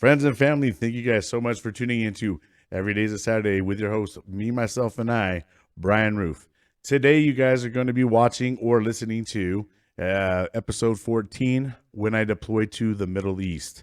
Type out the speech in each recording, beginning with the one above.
Friends and family, thank you guys so much for tuning into Every Day's a Saturday with your host, me, myself, and I, Brian Roof. Today, you guys are going to be watching or listening to episode 14, When I Deployed to the Middle East.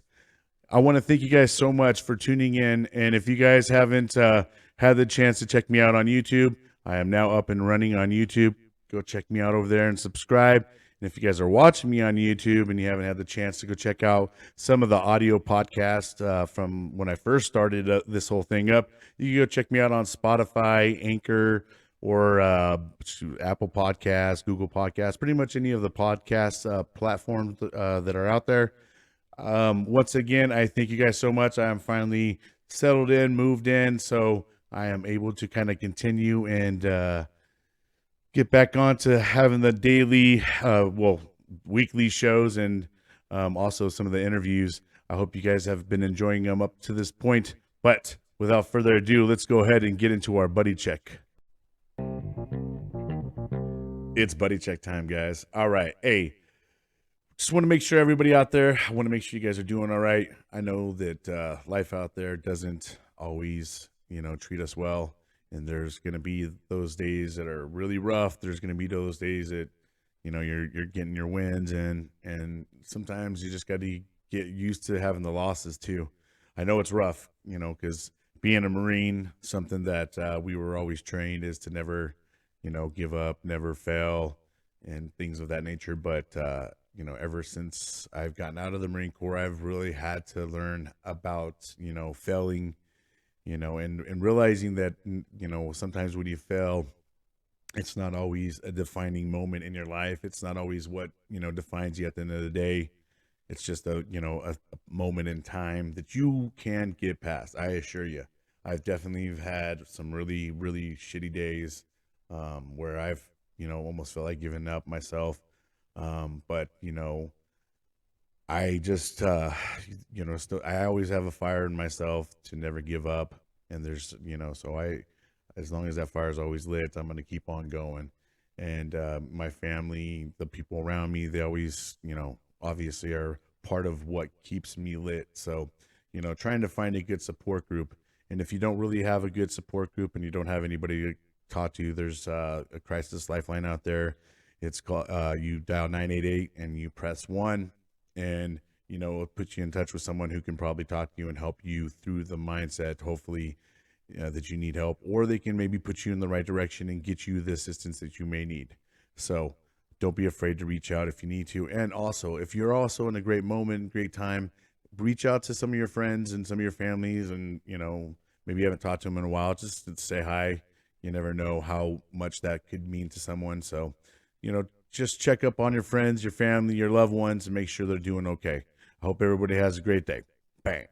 I want to thank you guys so much for tuning in. And if you guys haven't had the chance to check me out on YouTube, I am now up and running on YouTube. Go check me out over there and subscribe. And if you guys are watching me on YouTube and you haven't had the chance to go check out some of the audio podcasts from when I first started this whole thing up, you can go check me out on Spotify, Anchor, or Apple Podcasts, Google Podcasts, pretty much any of the podcast platforms that are out there. Once again, I thank you guys so much. I am finally settled in, moved in, so I am able to kind of continue and get back on to having the daily, weekly shows and also some of the interviews. I hope you guys have been enjoying them up to this point. But without further ado, let's go ahead and get into our buddy check. It's buddy check time, guys. All right. Hey, just want to make sure everybody out there, I want to make sure you guys are doing all right. I know that life out there doesn't always, treat us well. And there's going to be those days that are really rough. There's going to be those days that, you're getting your wins and sometimes you just got to get used to having the losses too. I know it's rough, because being a Marine, something that we were always trained is to never, give up, never fail and things of that nature. But, ever since I've gotten out of the Marine Corps, I've really had to learn about, failing, and realizing that, sometimes when you fail, it's not always a defining moment in your life. It's not always what, defines you at the end of the day. It's just a moment in time that you can get past. I assure you, I've definitely had some really, really shitty days where I've, almost felt like giving up myself. But, I just, I always have a fire in myself to never give up. And there's, so as long as that fire is always lit, I'm going to keep on going. And my family, the people around me, they always, obviously are part of what keeps me lit. So, trying to find a good support group. And if you don't really have a good support group and you don't have anybody to talk to, there's a crisis lifeline out there. It's called, you dial 988 and you press 1 and, it'll put you in touch with someone who can probably talk to you and help you through the mindset, hopefully, that you need help, or they can maybe put you in the right direction and get you the assistance that you may need. So don't be afraid to reach out if you need to. And also, if you're also in a great moment, great time, reach out to some of your friends and some of your families and, maybe you haven't talked to them in a while, just to say hi. You never know how much that could mean to someone. So, just check up on your friends, your family, your loved ones, and make sure they're doing okay. I hope everybody has a great day. Bang.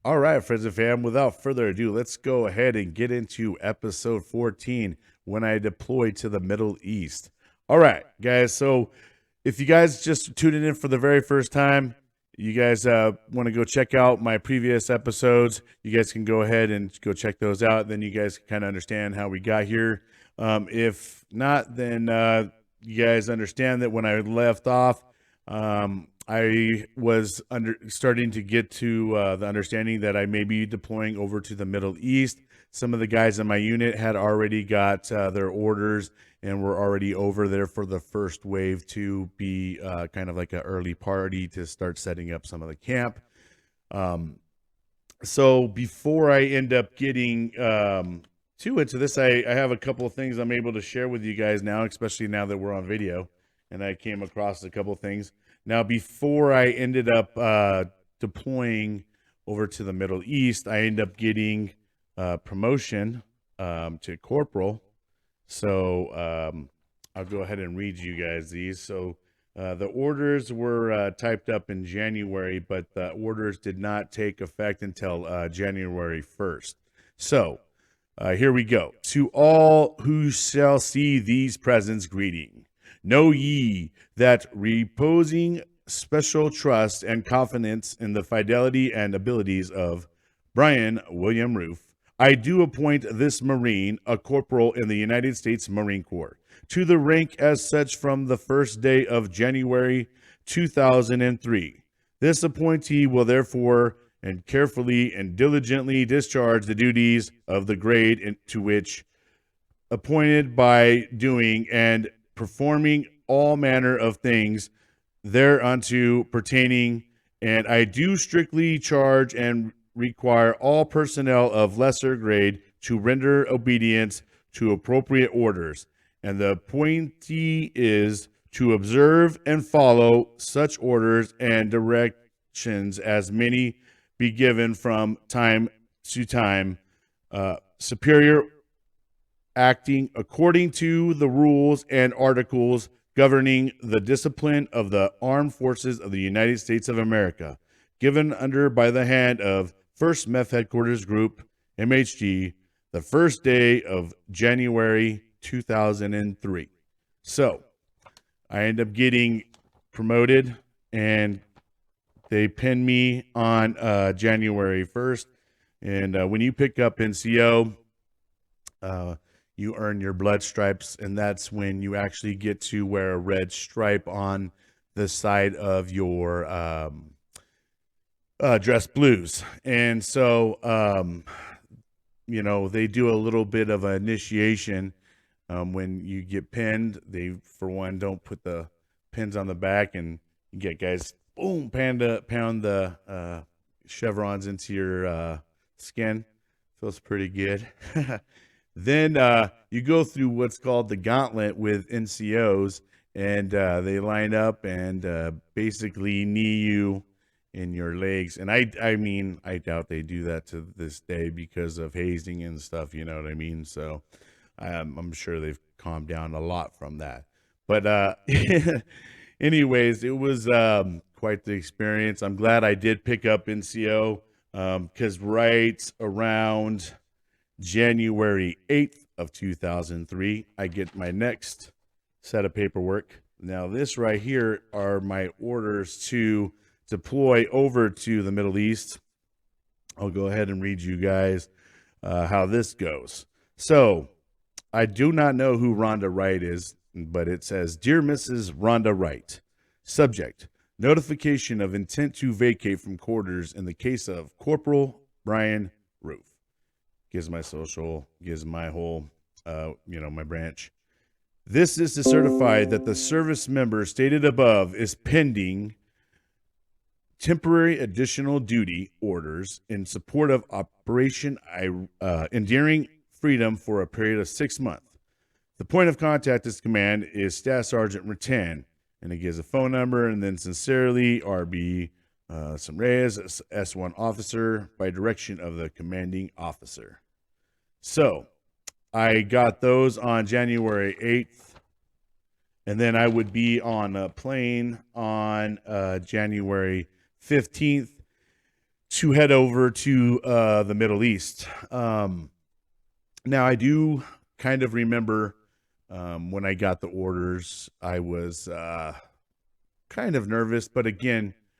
All right, friends and fam, without further ado, let's go ahead and get into episode 14, When I Deployed to the Middle East. All right, guys, so if you guys just tuning in for the very first time, you guys want to go check out my previous episodes, you guys can go ahead and go check those out. Then you guys can kind of understand how we got here. If not, then you guys understand that when I left off, I was starting to get to the understanding that I may be deploying over to the Middle East. Some of the guys in my unit had already got their orders and were already over there for the first wave to be kind of like an early party to start setting up some of the camp. So before I end up getting too into this, I have a couple of things I'm able to share with you guys now, especially now that we're on video, and I came across a couple of things. Now, before I ended up deploying over to the Middle East, I ended up getting promotion to Corporal. So I'll go ahead and read you guys these. So the orders were typed up in January, but the orders did not take effect until January 1st. So here we go. To all who shall see these presents, greeting. Know ye that reposing special trust and confidence in the fidelity and abilities of Brian William Roof, I do appoint this Marine a corporal in the United States Marine Corps, to the rank as such from the first day of January 2003. This appointee will therefore and carefully and diligently discharge the duties of the grade to which appointed by doing and performing all manner of things thereunto pertaining, and I do strictly charge and require all personnel of lesser grade to render obedience to appropriate orders, and the appointee is to observe and follow such orders and directions as many be given from time to time, superior acting according to the rules and articles governing the discipline of the Armed Forces of the United States of America, given under by the hand of 1st Meth Headquarters Group, MHG, the first day of January 2003. So I end up getting promoted, and they pinned me on January 1st. And when you pick up NCO, you earn your blood stripes, and that's when you actually get to wear a red stripe on the side of your dress blues. And so, they do a little bit of an initiation when you get pinned. They, for one, don't put the pins on the back, and you get guys, boom, pound the chevrons into your skin. Feels pretty good. Then you go through what's called the gauntlet with NCOs, and they line up and basically knee you in your legs. And I mean, I doubt they do that to this day because of hazing and stuff, you know what I mean? So I'm sure they've calmed down a lot from that. But anyways, it was quite the experience. I'm glad I did pick up NCO because right around January 8th of 2003, I get my next set of paperwork. Now, this right here are my orders to deploy over to the Middle East. I'll go ahead and read you guys how this goes. So, I do not know who Rhonda Wright is, but it says, Dear Mrs. Rhonda Wright, subject, notification of intent to vacate from quarters in the case of Corporal Brian Roof. Gives my social, gives my whole, my branch. This is to certify that the service member stated above is pending temporary additional duty orders in support of Operation Enduring Freedom for a period of 6 months. The point of contact this command is Staff Sergeant Rattan, and it gives a phone number, and then sincerely, RB Some Reyes, S1 officer, by direction of the commanding officer. So I got those on January 8th, and then I would be on a plane on January 15th to head over to the Middle East. Now, I do kind of remember when I got the orders, I was kind of nervous, but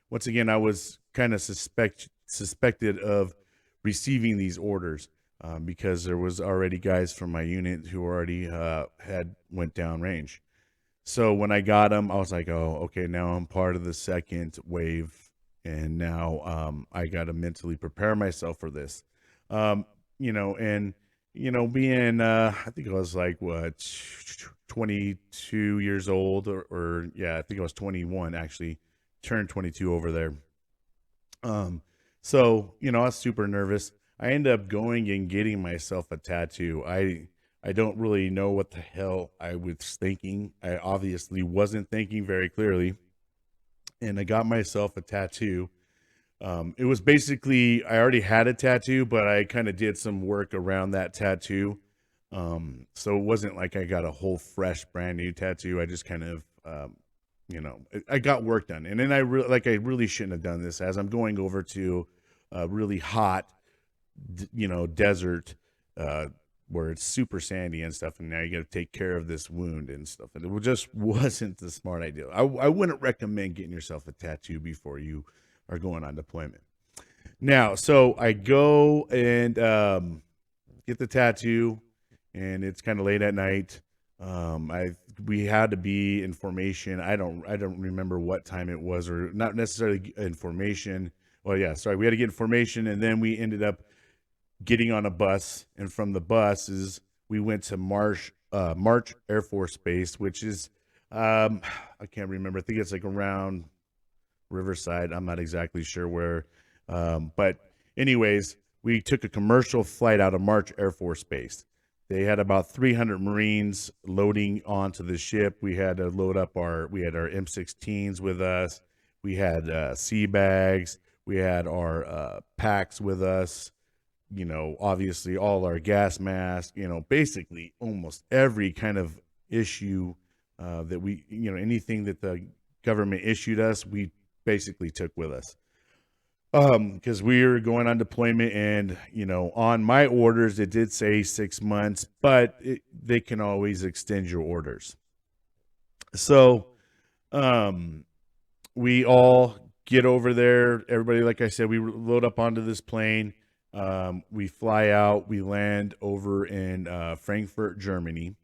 once again, I was kind of suspected of receiving these orders because there was already guys from my unit who already had went down range. So when I got them, I was like, oh, okay, now I'm part of the second wave, and now I got to mentally prepare myself for this. Being, I think I was like, 22 years old, or I think I was 21, actually, turned 22 over there. So, I was super nervous. I ended up going and getting myself a tattoo. I don't really know what the hell I was thinking. I obviously wasn't thinking very clearly. And I got myself a tattoo. It was basically, I already had a tattoo, but I kind of did some work around that tattoo. So it wasn't like I got a whole fresh brand new tattoo. I just kind of, I got work done. And then I really shouldn't have done this, as I'm going over to a really hot, desert, where it's super sandy and stuff. And now you got to take care of this wound and stuff. And it just wasn't the smart idea. I wouldn't recommend getting yourself a tattoo before you are going on deployment. Now, so I go and get the tattoo, and it's kind of late at night. I we had to be in formation. I don't remember what time it was, or not necessarily in formation. Well, yeah, sorry, we had to get in formation, and then we ended up getting on a bus, and from the buses we went to March Air Force Base, which is I can't remember. I think it's like around Riverside. I'm not exactly sure where, but anyways, we took a commercial flight out of March Air Force Base. They had about 300 Marines loading onto the ship. We had to load up we had our M16s with us. We had sea bags. We had our packs with us. You know, obviously all our gas masks. You know, basically almost every kind of issue that we, you know, anything that the government issued us, we basically took with us. Because we were going on deployment, and you know, on my orders it did say 6 months, but they can always extend your orders. So we all get over there. Everybody, like I said, we load up onto this plane. We fly out. We land over in Frankfurt, Germany,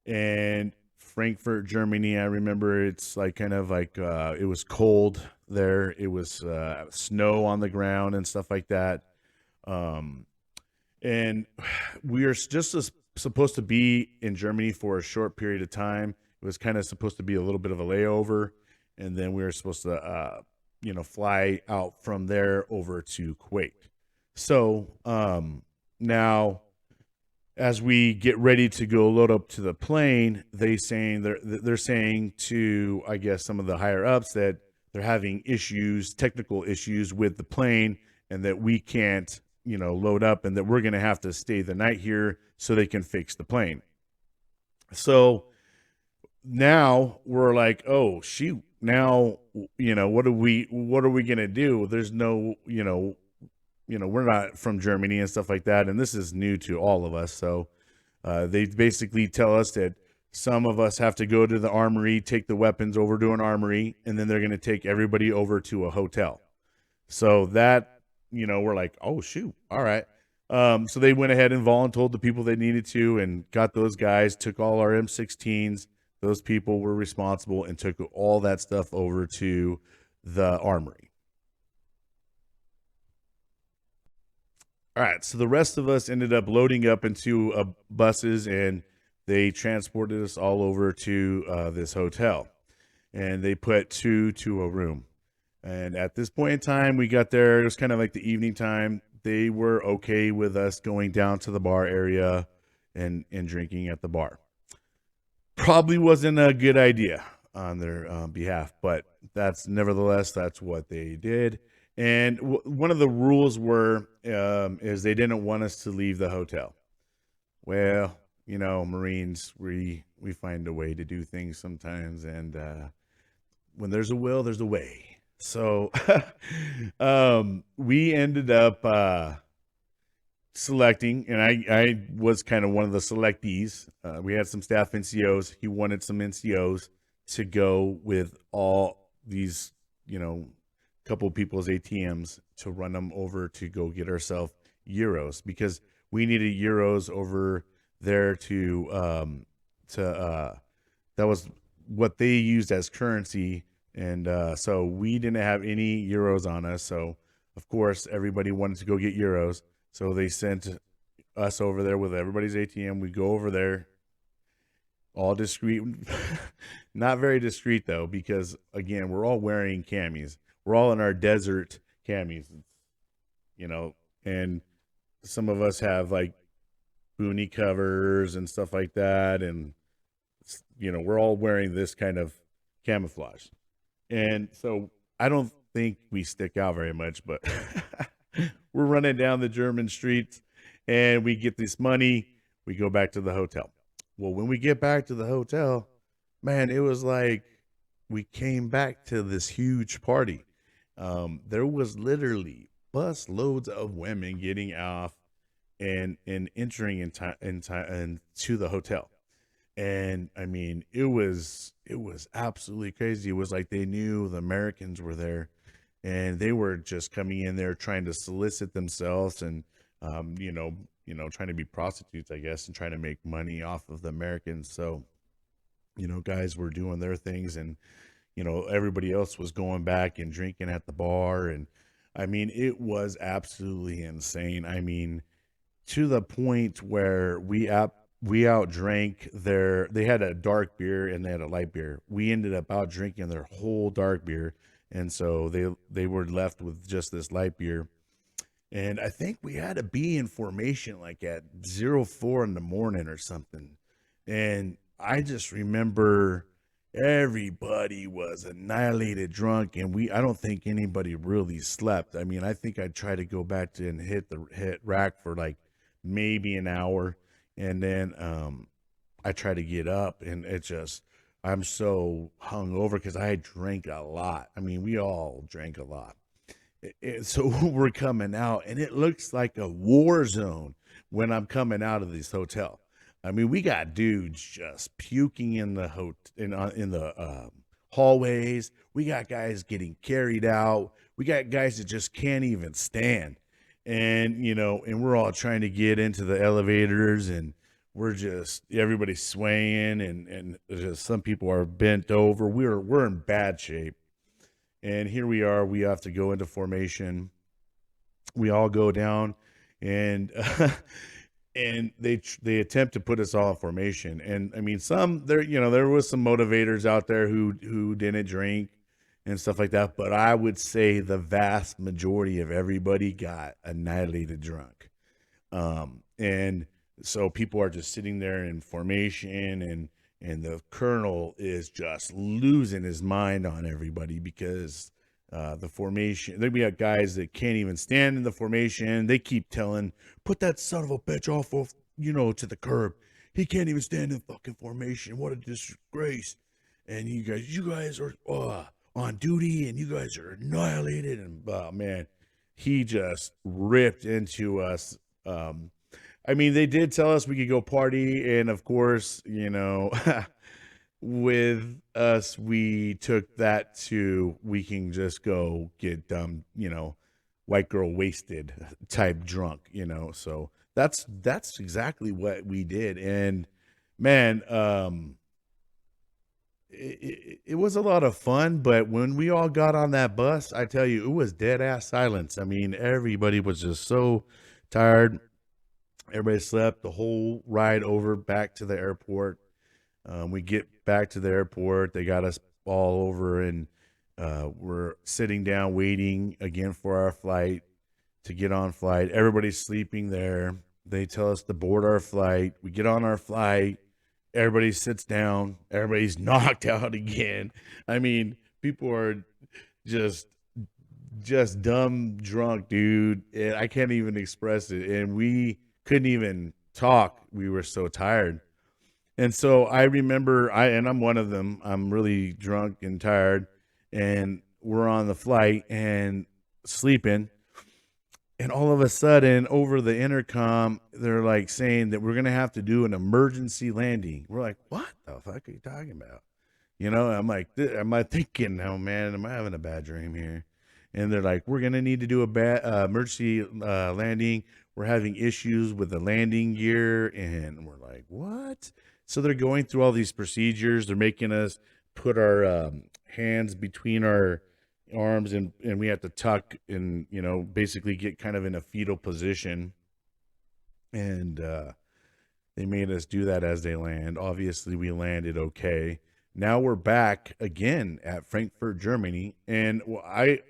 and Frankfurt, Germany. I remember it's like kind of like it was cold there. It was snow on the ground and stuff like that. Um, and we are just supposed to be in Germany for a short period of time. It was kind of supposed to be a little bit of a layover, and then we were supposed to, you know, fly out from there over to Kuwait. So now, as we get ready to go load up to the plane, they're saying to, I guess, some of the higher ups that they're having issues, technical issues with the plane, and that we can't, you know, load up, and that we're going to have to stay the night here so they can fix the plane. So now we're like, oh shoot, now, you know, what are we going to do? There's no, we're not from Germany and stuff like that, and this is new to all of us. So they basically tell us that some of us have to go to the armory, take the weapons over to an armory, and then they're going to take everybody over to a hotel. So that, you know, we're like, oh shoot, all right. So they went ahead and voluntold the people they needed to, and got those guys, took all our M16s. Those people were responsible and took all that stuff over to the armory. All right, so the rest of us ended up loading up into buses, and they transported us all over to this hotel, and they put two to a room. And at this point in time, we got there. It was kind of like the evening time. They were okay with us going down to the bar area and drinking at the bar. Probably wasn't a good idea on their behalf, but that's what they did. And one of the rules were is they didn't want us to leave the hotel. Well, you know, Marines, we find a way to do things sometimes, and when there's a will, there's a way. So we ended up selecting, and I was kind of one of the selectees. We had some staff NCOs. He wanted some NCOs to go with all these, you know, couple people's ATMs to run them over to go get ourselves euros, because we needed euros over there to that was what they used as currency. And so we didn't have any euros on us. So of course everybody wanted to go get euros. So they sent us over there with everybody's ATM. We go over there, all discreet, not very discreet though, because again, we're all wearing camis. We're all in our desert camis, you know, and some of us have like boonie covers and stuff like that. And, you know, we're all wearing this kind of camouflage. And so I don't think we stick out very much, but we're running down the German streets, and we get this money. We go back to the hotel. Well, when we get back to the hotel, man, it was like we came back to this huge party. There was literally bus loads of women getting off and entering into the hotel. And I mean, it was absolutely crazy. It was like they knew the Americans were there, and they were just coming in there trying to solicit themselves, and trying to be prostitutes, I guess, and trying to make money off of the Americans. So Guys were doing their things, and everybody else was going back and drinking at the bar. And I mean, it was absolutely insane. I mean, to the point where we outdrank they had a dark beer and they had a light beer. We ended up out drinking their whole dark beer, and so they were left with just this light beer. And I think we had to be in formation like at 04 in the morning or something. And I just remember everybody was annihilated drunk, and I don't think anybody really slept. I mean, I think I'd try to go back to and hit rack for like maybe an hour, and then I try to get up, and I'm so hungover because I drank a lot. I mean, we all drank a lot. So we're coming out, and it looks like a war zone when I'm coming out of this hotel. I mean, we got dudes just puking in the in the hallways. We got guys getting carried out. We got guys that just can't even stand, and and we're all trying to get into the elevators, and everybody's swaying, and just some people are bent over. We're in bad shape. And here we are. We have to go into formation. We all go down, and and they attempt to put us all in formation. And I mean, there was some motivators out there who didn't drink and stuff like that. But I would say the vast majority of everybody got annihilated drunk. And so people are just sitting there in formation, and the colonel is just losing his mind on everybody because the formation. Then we got guys that can't even stand in the formation. They keep telling, "Put that son of a bitch off to the curb. He can't even stand in fucking formation. What a disgrace!" And you guys are on duty, and you guys are annihilated. And man, he just ripped into us. I mean, they did tell us we could go party, and of course, with us, we took that to we can just go get white girl wasted type drunk, So that's exactly what we did, and man, it was a lot of fun. But when we all got on that bus, I tell you, it was dead ass silence. I mean, everybody was just so tired. Everybody slept the whole ride over back to the airport. We get back to the airport. They got us all over, and we're sitting down waiting again for our flight to get on flight. Everybody's sleeping there. They tell us to board our flight. We get on our flight. Everybody sits down. Everybody's knocked out again. I mean, people are just dumb drunk, dude. And I can't even express it. And we couldn't even talk. We were so tired. And so I remember and I'm one of them. I'm really drunk and tired, and we're on the flight and sleeping. And all of a sudden, over the intercom, they're like saying that we're going to have to do an emergency landing. We're like, what the fuck are you talking about? I'm like, am I thinking, oh man, am I having a bad dream here? And they're like, we're going to need to do a bad emergency landing. We're having issues with the landing gear. And we're like, what? So they're going through all these procedures. They're making us put our hands between our arms, and we have to tuck and, basically get kind of in a fetal position. And they made us do that as they land. Obviously, we landed okay. Now we're back again at Frankfurt, Germany. And I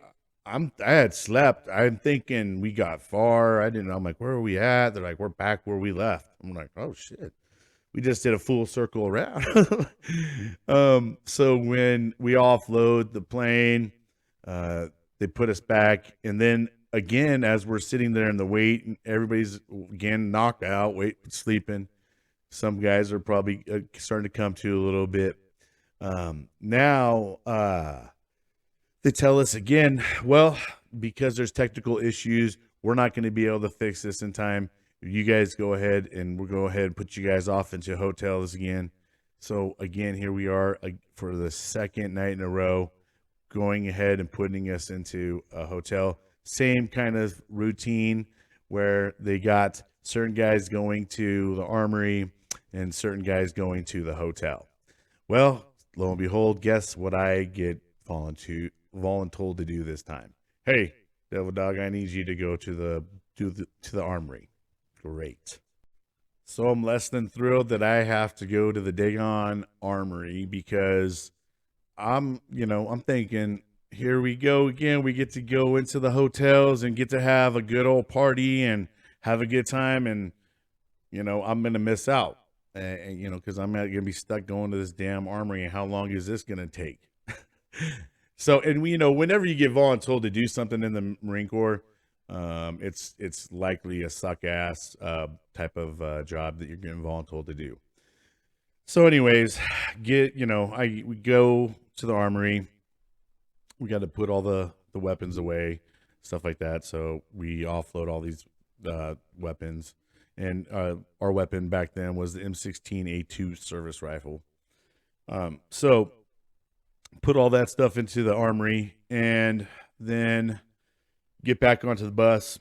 had slept. I'm thinking we got far. I'm like, where are we at? They're like, we're back where we left. I'm like, oh shit. We just did a full circle around. So when we offload the plane, they put us back. And then again, as we're sitting there in the wait, everybody's again knocked out, sleeping. Some guys are probably starting to come to a little bit. Now, they tell us again, well, because there's technical issues, we're not going to be able to fix this in time. You guys go ahead, and we'll go ahead and put you guys off into hotels again. So again, here we are for the second night in a row, going ahead and putting us into a hotel. Same kind of routine where they got certain guys going to the Armory and certain guys going to the hotel. Well, lo and behold, guess what I get voluntold to do this time? Hey, Devil Dog, I need you to go to the armory. Great. So I'm less than thrilled that I have to go to the Dagon Armory because I'm thinking, here we go again. We get to go into the hotels and get to have a good old party and have a good time. And, I'm going to miss out. Because I'm not going to be stuck going to this damn armory. And how long is this going to take? So, and whenever you get voluntold to do something in the Marine Corps, it's likely a suck ass type of job that you're getting voluntold to do. So, anyways, we go to the armory. We got to put all the weapons away, stuff like that. So we offload all these weapons, and our weapon back then was the M16A2 service rifle. So put all that stuff into the armory, and then get back onto the bus,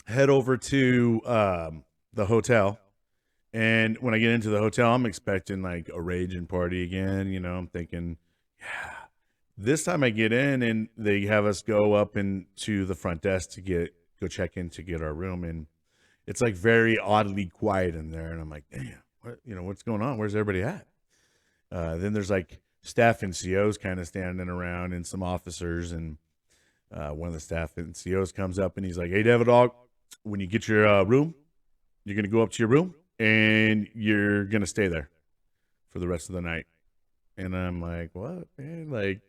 head over to the hotel. And when I get into the hotel, I'm expecting like a raging party again. I'm thinking, yeah. This time I get in and they have us go up into the front desk to go check in to get our room. And it's like very oddly quiet in there. And I'm like, damn, what's going on? Where's everybody at? Then there's like staff NCOs kind of standing around and some officers. And one of the staff NCOs comes up and he's like, hey, Devil Dog, when you get your room, you're going to go up to your room and you're going to stay there for the rest of the night. And I'm like, what, man? Like,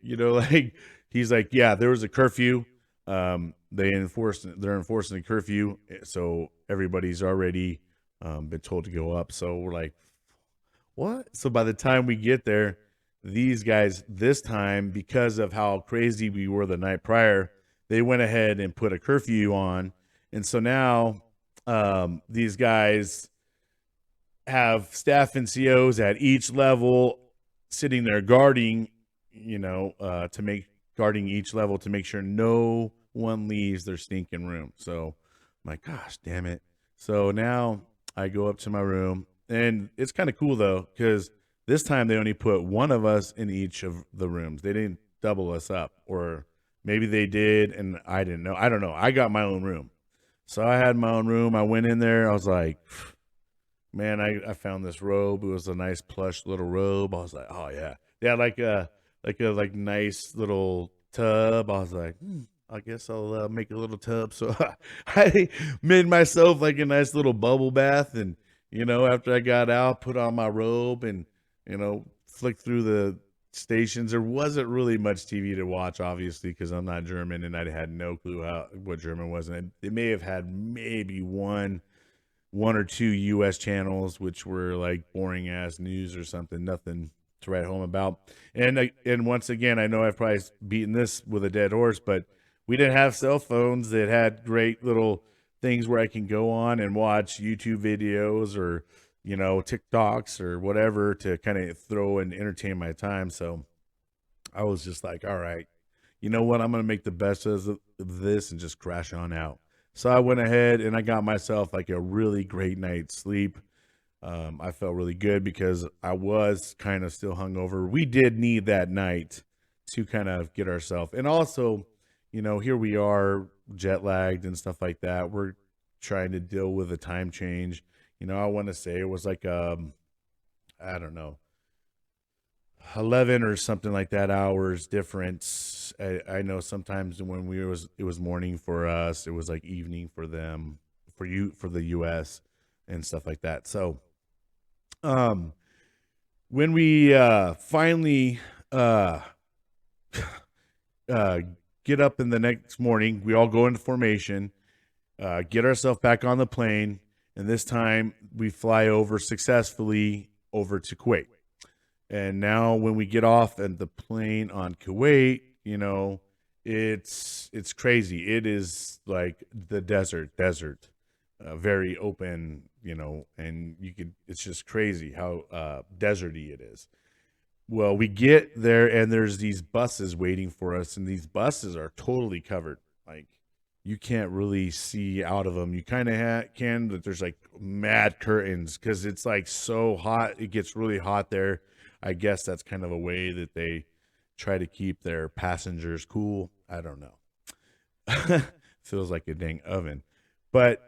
he's like, yeah, there was a curfew. They're enforcing a curfew. So everybody's already been told to go up. So we're like, what? So by the time we get there, these guys this time, because of how crazy we were the night prior, they went ahead and put a curfew on. And so now these guys have staff NCOs at each level sitting there guarding each level to make sure no one leaves their stinking room. So I'm like, gosh, damn it. So now I go up to my room, and it's kind of cool though, because this time they only put one of us in each of the rooms. They didn't double us up, or maybe they did and I didn't know. I don't know. I got my own room. So I had my own room. I went in there. I was like, man, I found this robe. It was a nice plush little robe. I was like, oh yeah. They had like a nice little tub. I was like, I guess I'll make a little tub. So I made myself like a nice little bubble bath. And, after I got out, put on my robe and, flicked through the stations. There wasn't really much TV to watch, obviously, because I'm not German and I had no clue what German was. And they may have had maybe one or two U.S. channels, which were like boring ass news or something, nothing to write home about. And once again, I know I've probably beaten this with a dead horse, but we didn't have cell phones that had great little things where I can go on and watch YouTube videos or, TikToks or whatever to kind of throw and entertain my time. So I was just like, all right, you know what? I'm going to make the best of this and just crash on out. So I went ahead and I got myself like a really great night's sleep. I felt really good because I was kind of still hungover. We did need that night to kind of get ourselves. And also, here we are jet lagged and stuff like that. We're trying to deal with a time change. I want to say it was like, I don't know, 11 or something like that hours difference. I know sometimes when it was morning for us, it was like evening for them, for the US and stuff like that. So when we finally get up in the next morning, we all go into formation, get ourselves back on the plane, and this time we fly successfully over to Kuwait. And now when we get off at the plane on Kuwait, it's crazy. It is like the desert, very open, and it's just crazy how deserty it is. Well, we get there and there's these buses waiting for us, and these buses are totally covered. Like, you can't really see out of them. You kind of can, but there's like mad curtains because it's like so hot. It gets really hot there. I guess that's kind of a way that they try to keep their passengers cool. I don't know. Feels like a dang oven. But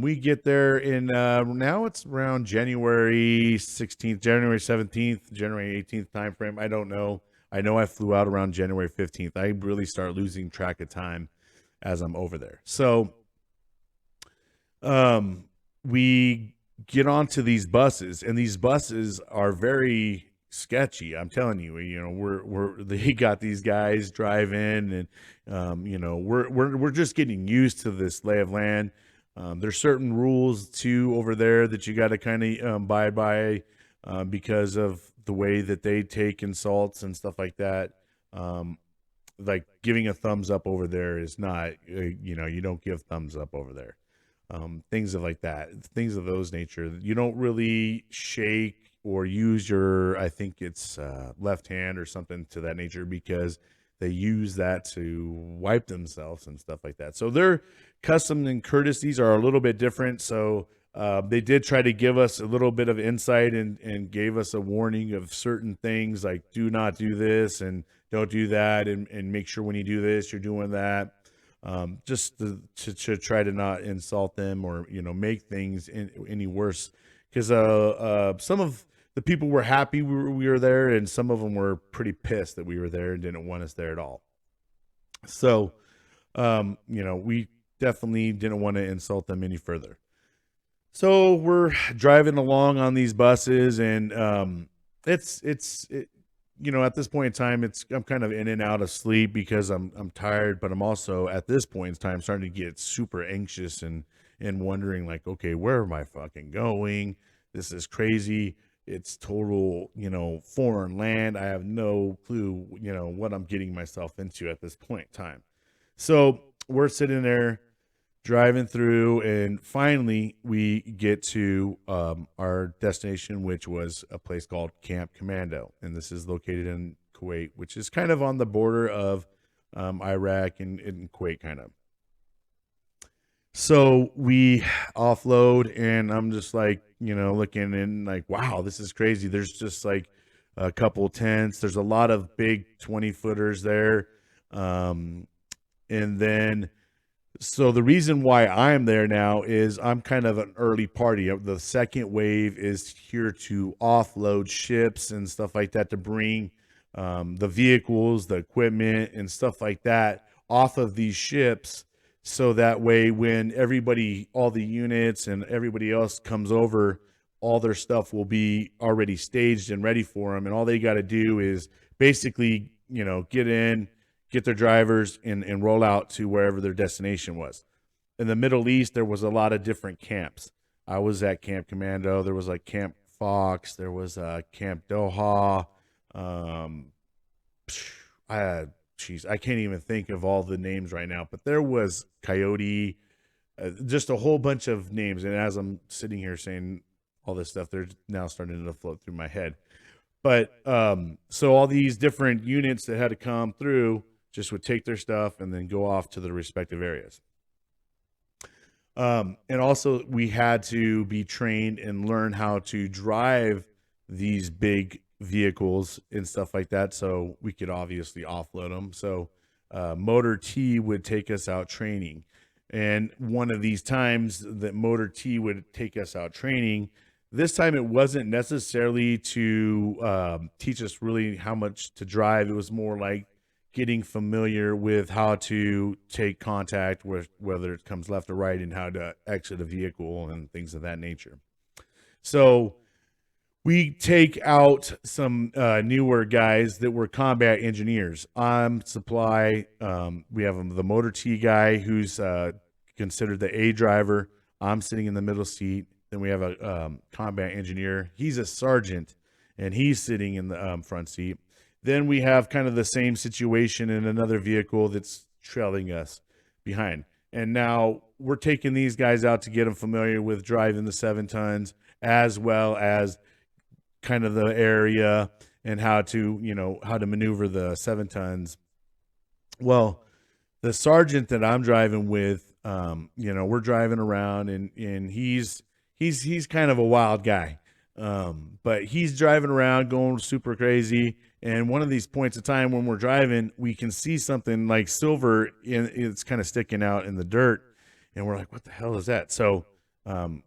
we get there in now it's around January 16th, January 17th, January 18th time frame. I don't know. I know I flew out around January 15th. I really start losing track of time as I'm over there. So we get onto these buses, and these buses are very sketchy. I'm telling you, they got these guys driving, and we're just getting used to this lay of land. There's certain rules too over there that you got to kind of abide by because of the way that they take insults and stuff like that. Like giving a thumbs up over there is not, you don't give thumbs up over there. Things of like that, things of those nature. You don't really shake or use your, I think it's left hand or something to that nature, because they use that to wipe themselves and stuff like that. So their custom and courtesies are a little bit different. So they did try to give us a little bit of insight and gave us a warning of certain things, like do not do this and don't do that, and make sure when you do this, you're doing that. Just to try to not insult them or, make things any worse. Because some of the people were happy we were there, and some of them were pretty pissed that we were there and didn't want us there at all. So, we definitely didn't want to insult them any further. So we're driving along on these buses, and at this point in time, I'm kind of in and out of sleep because I'm tired, but I'm also at this point in time starting to get super anxious and wondering, like, okay, where am I fucking going? This is crazy. It's total, foreign land. I have no clue, what I'm getting myself into at this point in time. So we're sitting there driving through, and finally we get to our destination, which was a place called Camp Commando, and this is located in Kuwait, which is kind of on the border of Iraq and Kuwait, kind of. So we offload, and I'm just like, looking in, like, wow, this is crazy. There's just like a couple tents. There's a lot of big 20-footers there, and then. So the reason why I'm there now is I'm kind of an early party. The second wave is here to offload ships and stuff like that, to bring the vehicles, the equipment, and stuff like that off of these ships. So that way, when everybody, all the units and everybody else comes over, all their stuff will be already staged and ready for them. And all they got to do is basically, get in, get their drivers, and roll out to wherever their destination was. In the Middle East, there was a lot of different camps. I was at Camp Commando. There was like Camp Fox. There was Camp Doha. I can't even think of all the names right now, but there was Coyote, just a whole bunch of names. And as I'm sitting here saying all this stuff, they're now starting to float through my head. But so all these different units that had to come through just would take their stuff and then go off to the respective areas. And also we had to be trained and learn how to drive these big vehicles and stuff like that, so we could obviously offload them. So Motor T would take us out training. And one of these times that Motor T would take us out training, this time it wasn't necessarily to teach us really how much to drive. It was more like getting familiar with how to take contact with, whether it comes left or right, and how to exit a vehicle and things of that nature. So we take out some newer guys that were combat engineers. I'm supply. We have the Motor T guy, who's considered the A driver. I'm sitting in the middle seat. Then we have a combat engineer. He's a sergeant, and he's sitting in the front seat. Then we have kind of the same situation in another vehicle that's trailing us behind. And now we're taking these guys out to get them familiar with driving the 7 tons, as well as kind of the area and how to maneuver the 7 tons. Well, the sergeant that I'm driving with, we're driving around, and he's kind of a wild guy. But he's driving around going super crazy. And one of these points of time when we're driving, we can see something like silver it's kind of sticking out in the dirt. And we're like, what the hell is that? So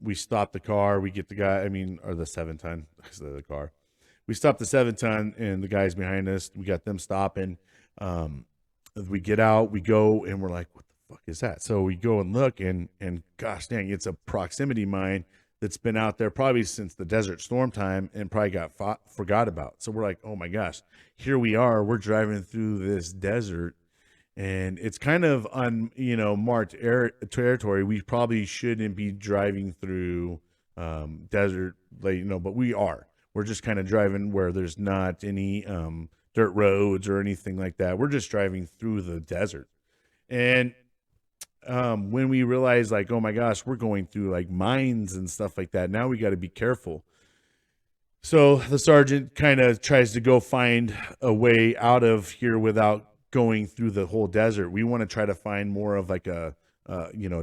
we stop the car. We get the guy, or the 7-ton, the car. We stop the 7-ton and the guys behind us. We got them stopping. We get out, we go, and we're like, what the fuck is that? So we go and look, and gosh dang, it's a proximity mine that's been out there probably since the Desert Storm time and probably got forgot about. So we're like, oh my gosh, here we are. We're driving through this desert, and it's kind of on marked territory. We probably shouldn't be driving through desert, but we are. We're just kind of driving where there's not any dirt roads or anything like that. We're just driving through the desert. And when we realize, like, oh my gosh, we're going through like mines and stuff like that, now we got to be careful. So the sergeant kind of tries to go find a way out of here without going through the whole desert. We want to try to find more of like a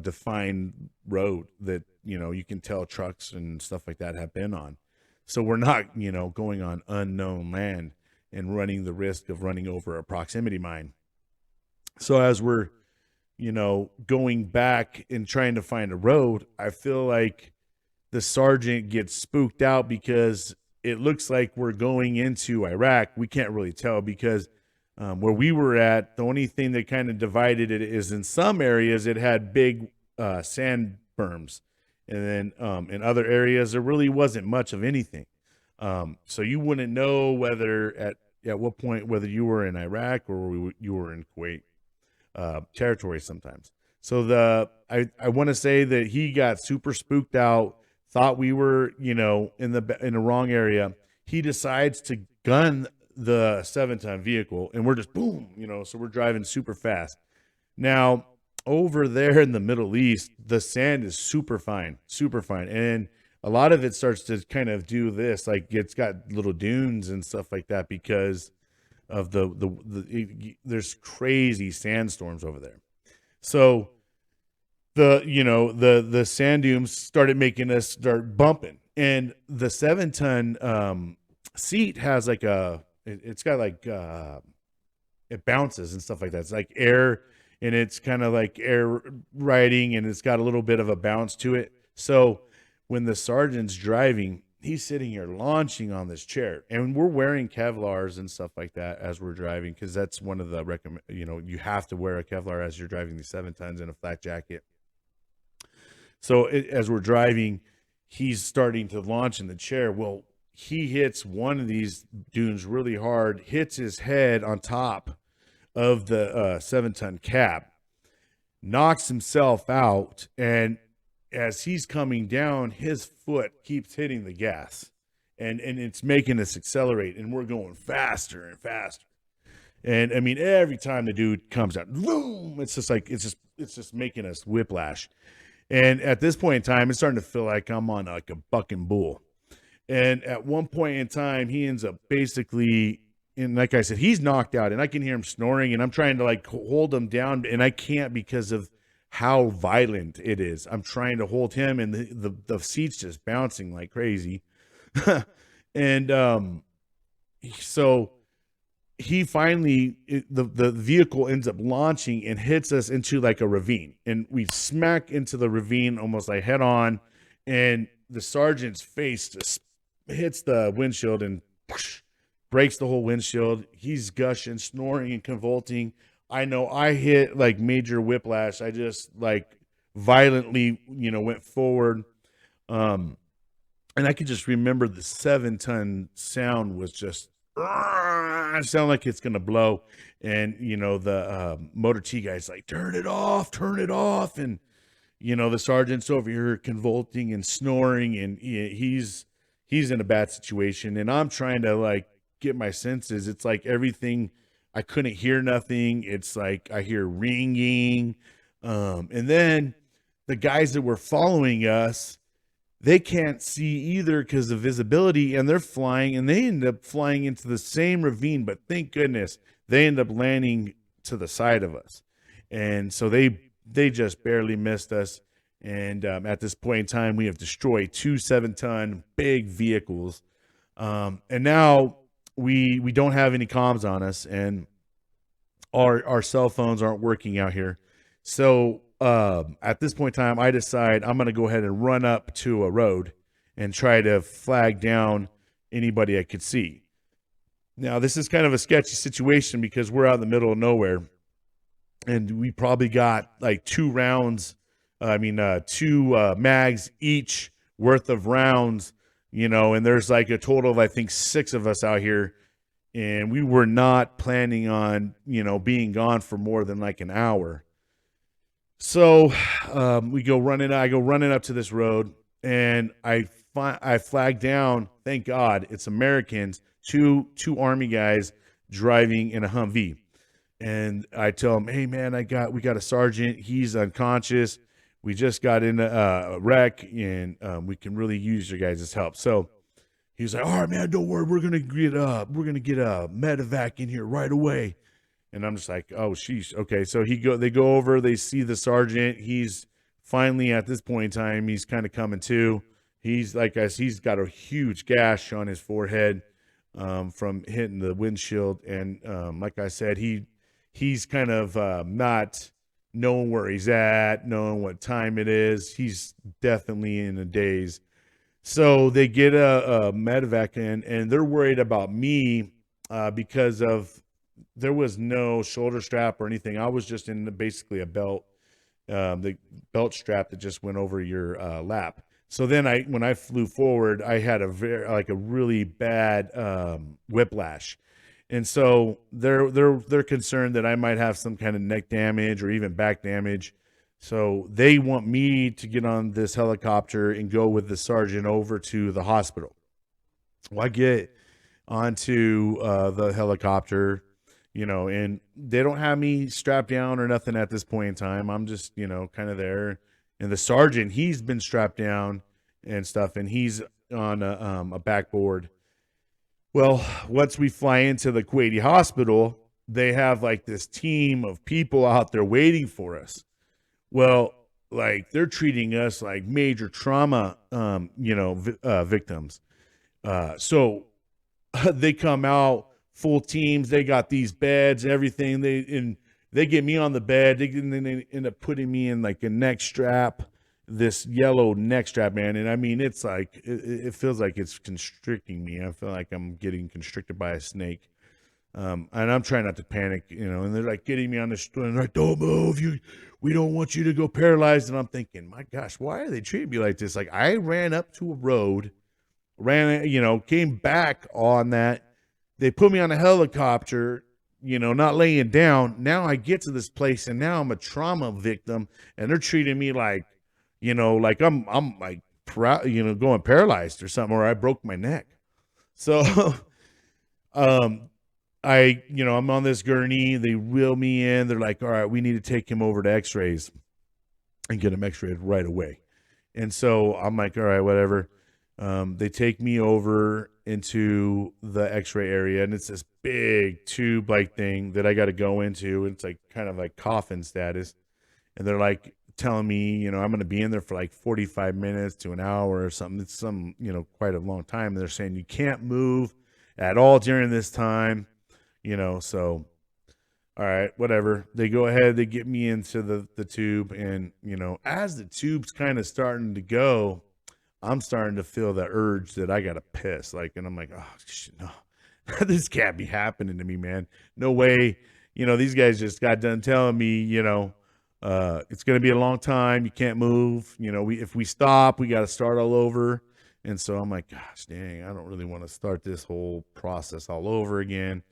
defined road that you can tell trucks and stuff like that have been on. So we're not going on unknown land and running the risk of running over a proximity mine. So as we're going back and trying to find a road, I feel like the sergeant gets spooked out because it looks like we're going into Iraq. We can't really tell because where we were at, the only thing that kind of divided it is in some areas it had big sand berms. And then in other areas, there really wasn't much of anything. So you wouldn't know whether at what point, whether you were in Iraq or you were in Kuwait territory sometimes. So I want to say that he got super spooked out, thought we were, in the wrong area. He decides to gun the 7-ton vehicle, and we're just boom, so we're driving super fast. Now, over there in the Middle East, the sand is super fine, and a lot of it starts to kind of do this, like it's got little dunes and stuff like that because of there's crazy sandstorms over there. So the sand dunes started making us start bumping, and the 7-ton seat has like it's got like it bounces and stuff like that. It's like air, and it's kind of like air riding, and it's got a little bit of a bounce to it. So when the sergeant's driving, he's sitting here launching on this chair, and we're wearing Kevlars and stuff like that as we're driving, because that's one of the you have to wear a Kevlar as you're driving these 7-tons and a flak jacket. So as we're driving, he's starting to launch in the chair. Well, he hits one of these dunes really hard, hits his head on top of the 7-ton cab, knocks himself out, and as he's coming down, his foot keeps hitting the gas, and it's making us accelerate, and we're going faster and faster. And every time the dude comes out, boom, it's just making us whiplash. And at this point in time, it's starting to feel like I'm on like a bucking bull. And at one point in time, he ends up basically, and like I said, he's knocked out, and I can hear him snoring, and I'm trying to like hold him down, and I can't because of how violent it is. I'm trying to hold him, and the seat's just bouncing like crazy. And so he finally, the vehicle ends up launching and hits us into like a ravine, and we smack into the ravine almost like head on, and the sergeant's face just hits the windshield and whoosh, breaks the whole windshield. He's gushing, snoring, and convulsing. I know I hit like major whiplash. I just like violently, went forward. And I could just remember the 7-ton sound was just sound like it's going to blow. And, the motor T guy's like, turn it off. And, the sergeant's over here convulsing and snoring, and he's in a bad situation. And I'm trying to like get my senses. It's like everything, I couldn't hear nothing. It's like I hear ringing. And then the guys that were following us, they can't see either because of visibility, and they're flying, and they end up flying into the same ravine. But thank goodness they end up landing to the side of us. And so they just barely missed us. And at this point in time, we have destroyed 2 7-ton big vehicles. And now we don't have any comms on us, and our cell phones aren't working out here. So at this point in time, I decide I'm going to go ahead and run up to a road and try to flag down anybody I could see. Now, this is kind of a sketchy situation because we're out in the middle of nowhere, and we probably got like 2 rounds. Two mags each worth of rounds, and there's like a total of, I think, 6 of us out here. And we were not planning on, being gone for more than like an hour. So I go running up to this road, and I flag down, thank God, it's Americans, two Army guys driving in a Humvee. And I tell them, hey, man, we got a sergeant. He's unconscious. We just got in a wreck, and we can really use your guys' help. So he's like, all right, man, don't worry. We're gonna get a medevac in here right away. And I'm just like, oh, sheesh. Okay, so they go over. They see the sergeant. He's finally, at this point in time, he's kind of coming to. He's he's got a huge gash on his forehead from hitting the windshield, and like I said, he's kind of not knowing where he's at, knowing what time it is. He's definitely in a daze. So they get a medevac in, and they're worried about me because there was no shoulder strap or anything. I was just in basically a belt, the belt strap that just went over your lap. So then when I flew forward, I had a really bad whiplash. And so they're concerned that I might have some kind of neck damage or even back damage. So they want me to get on this helicopter and go with the sergeant over to the hospital. Well, I get onto the helicopter, and they don't have me strapped down or nothing at this point in time. I'm just, kind of there. And the sergeant, he's been strapped down and stuff, and he's on a backboard. Well, once we fly into the Kuwaiti hospital, they have like this team of people out there waiting for us. Well, like they're treating us like major trauma, victims. So they come out full teams. They got these beds, everything. They get me on the bed. They end up putting me in like a neck strap, this yellow neck strap, man. And I mean, it's like, it feels like it's constricting me. I feel like I'm getting constricted by a snake. And I'm trying not to panic, and they're like getting me on the stool and like, don't move. We don't want you to go paralyzed. And I'm thinking, my gosh, why are they treating me like this? Like I ran up to a road, came back on that. They put me on a helicopter, not laying down. Now I get to this place, and now I'm a trauma victim, and they're treating me like, like I'm like going paralyzed or something, or I broke my neck. So, I'm on this gurney. They wheel me in. They're like, all right, we need to take him over to x-rays and get him x-rayed right away. And so I'm like, all right, whatever. They take me over into the x-ray area, and it's this big tube like thing that I got to go into. It's like kind of like coffin status. And they're like telling me, I'm going to be in there for like 45 minutes to an hour or something. It's quite a long time. And they're saying you can't move at all during this time, so all right, whatever. They go ahead, they get me into the tube, and as the tube's kind of starting to go, I'm starting to feel the urge that I gotta piss. And I'm like, oh shit, no, this can't be happening to me, man. No way. These guys just got done telling me, it's gonna be a long time. You can't move. If we stop, we gotta start all over. And so I'm like, gosh, dang, I don't really want to start this whole process all over again.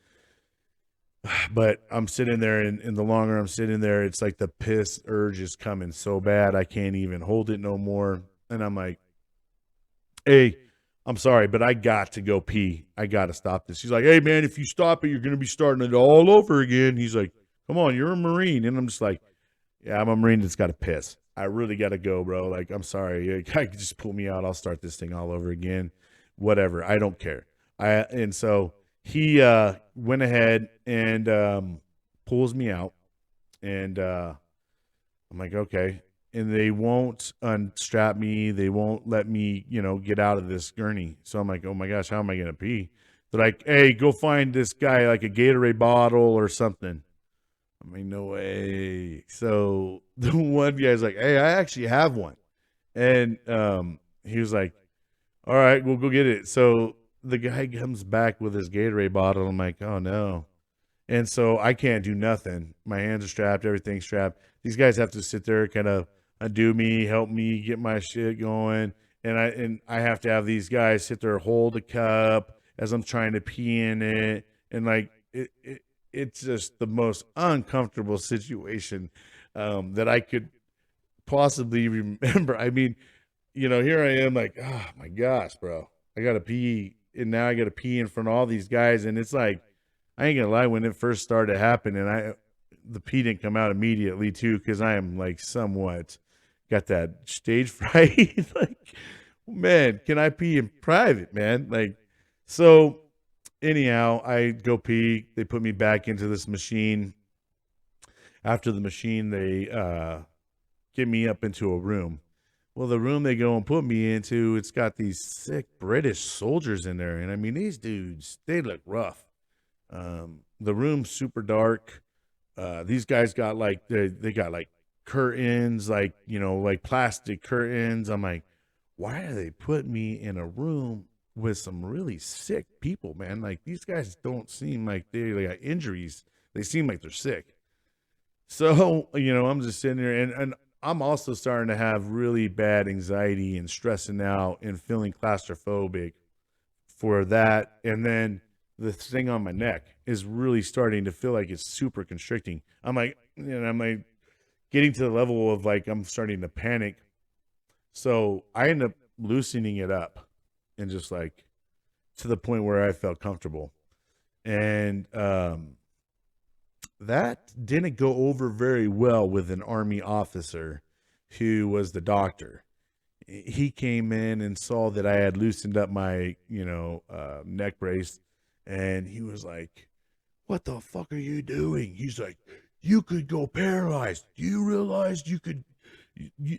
But I'm sitting there, and the longer I'm sitting there, it's like the piss urge is coming so bad I can't even hold it no more. And I'm like, hey, I'm sorry, but I got to go pee. I got to stop this. He's like, hey, man, if you stop it, you're going to be starting it all over again. He's like, come on, you're a Marine. And I'm just like, yeah, I'm a Marine that's got to piss. I really got to go, bro. Like, I'm sorry. I could just pull me out. I'll start this thing all over again. Whatever. I don't care. And so he went ahead and pulls me out. And I'm like, okay. and they won't unstrap me. They won't let me, get out of this gurney. So I'm like, oh my gosh, how am I gonna pee? They're like, hey, go find this guy like a Gatorade bottle or something. I mean, no way. So the one guy's like, hey, I actually have one. And he was like, all right, we'll go get it. So the guy comes back with his Gatorade bottle. I'm like, oh no. And so I can't do nothing. My hands are strapped, everything's strapped. These guys have to sit there, kind of undo me, help me get my shit going. And I have to have these guys sit there, hold the cup as I'm trying to pee in it. And like it's just the most uncomfortable situation that I could possibly remember. I mean, here I am like, oh my gosh, bro, I gotta pee, and now I gotta pee in front of all these guys, and it's like, I ain't gonna lie, when it first started happening, the pee didn't come out immediately too, because I am like somewhat got that stage fright. Like, man, can I pee in private, man? Like, so anyhow, I go pee. They put me back into this machine. After the machine, they get me up into a room. Well, the room they go and put me into, it's got these sick British soldiers in there. And I mean, these dudes, they look rough. The room's super dark. These guys got like, they got like curtains, like, like plastic curtains. I'm like, why do they put me in a room with some really sick people, man? Like, these guys don't seem like they got injuries. They seem like they're sick. So, I'm just sitting there, and I'm also starting to have really bad anxiety and stressing out and feeling claustrophobic for that. And then the thing on my neck is really starting to feel like it's super constricting. I'm like, getting to the level of like, I'm starting to panic. So I end up loosening it up and just like to the point where I felt comfortable. And, that didn't go over very well with an Army officer who was the doctor. He came in and saw that I had loosened up my, neck brace, and he was like, what the fuck are you doing? He's like, you could go paralyzed. Do you realize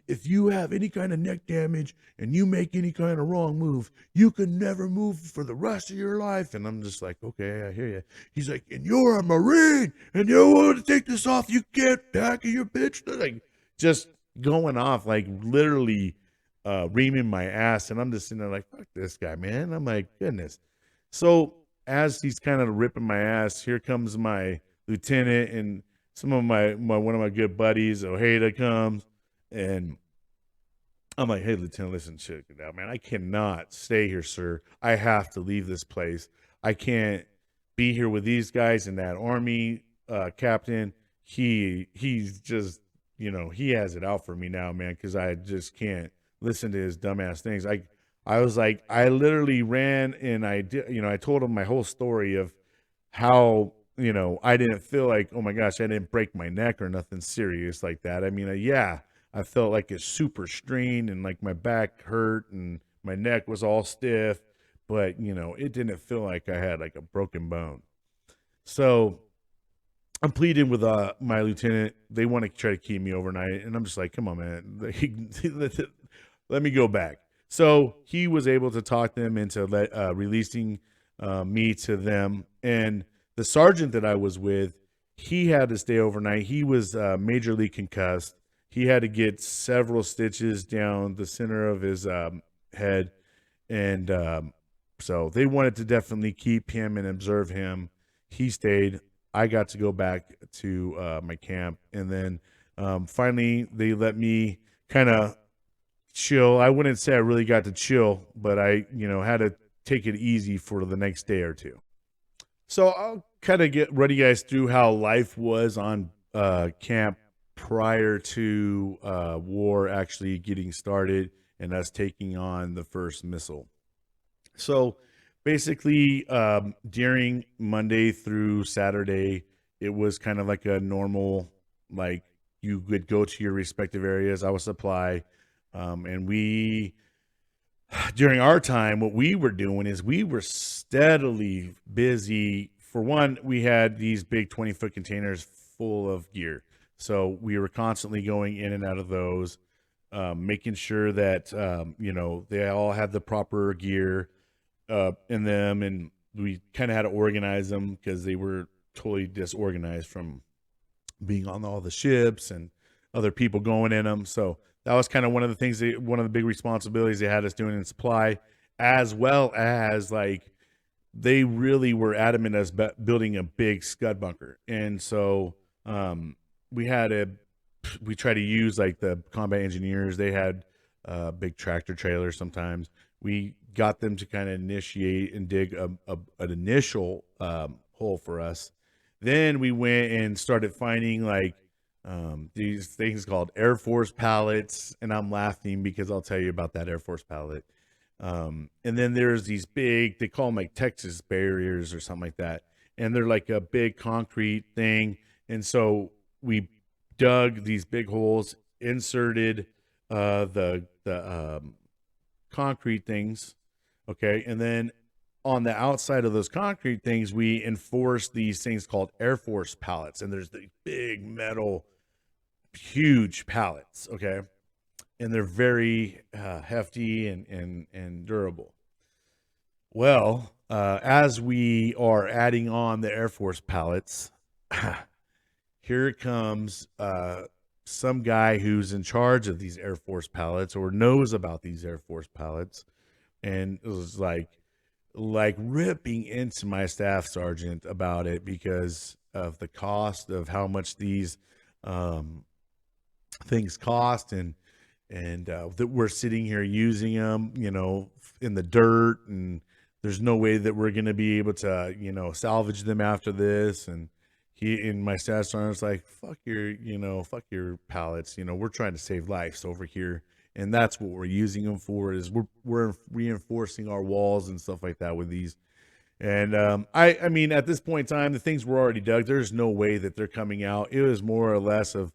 if you have any kind of neck damage and you make any kind of wrong move, you can never move for the rest of your life? And I'm just like, okay, I hear you. He's like, and you're a Marine and you want to take this off, you can't tackle your bitch. Like, just going off, like literally reaming my ass. And I'm just sitting there like, fuck this guy, man. I'm like, goodness. So as he's kind of ripping my ass, here comes my lieutenant and some of my one of my good buddies, Ojeda, comes. And I'm like, hey, Lieutenant, listen, check it out, man. I cannot stay here, sir. I have to leave this place. I can't be here with these guys and that Army captain. He's just, he has it out for me now, man, because I just can't listen to his dumbass things. I was like, I literally ran and I did, I told him my whole story of how, I didn't feel like, oh my gosh, I didn't break my neck or nothing serious like that. I mean, yeah. I felt like it's super strained and like my back hurt and my neck was all stiff, but it didn't feel like I had like a broken bone. So I'm pleading with my lieutenant. They want to try to keep me overnight, and I'm just like, come on, man, let me go back. So he was able to talk them into releasing me to them, and the sergeant that I was with, he had to stay overnight. He was majorly concussed. He had to get several stitches down the center of his head. And so they wanted to definitely keep him and observe him. He stayed. I got to go back to my camp. And then finally, they let me kind of chill. I wouldn't say I really got to chill, but I, had to take it easy for the next day or two. So I'll kind of run you guys through how life was on camp prior to war actually getting started and us taking on the first missile. So basically, during Monday through Saturday, it was kind of like a normal, like you would go to your respective areas. I was supply, and during our time, what we were doing is we were steadily busy. For one, we had these big 20-foot containers full of gear. So we were constantly going in and out of those, making sure that, they all had the proper gear in them. And we kind of had to organize them because they were totally disorganized from being on all the ships and other people going in them. So that was kind of one of the things one of the big responsibilities they had us doing in supply, as well as like they really were adamant as building a big scud bunker. And so we try to use like the combat engineers. They had big tractor trailers sometimes. We got them to kind of initiate and dig an initial hole for us. Then we went and started finding like these things called Air Force pallets. And I'm laughing because I'll tell you about that Air Force pallet. And then there's these big, they call them like Texas barriers or something like that. And they're like a big concrete thing. And so we dug these big holes, inserted the concrete things. Okay. And then on the outside of those concrete things, we enforce these things called Air Force pallets. And there's the big metal, huge pallets. Okay. And they're very hefty and durable. Well, as we are adding on the Air Force pallets, here comes some guy who's in charge of these Air Force pallets or knows about these Air Force pallets, and it was like ripping into my staff sergeant about it because of the cost of how much these things cost, and that we're sitting here using them, in the dirt, and there's no way that we're going to be able to, salvage them after this. And my staff sergeant's like, fuck your pallets. We're trying to save lives over here. And that's what we're using them for, is we're reinforcing our walls and stuff like that with these. And I mean, at this point in time, the things were already dug. There's no way that they're coming out. It was more or less of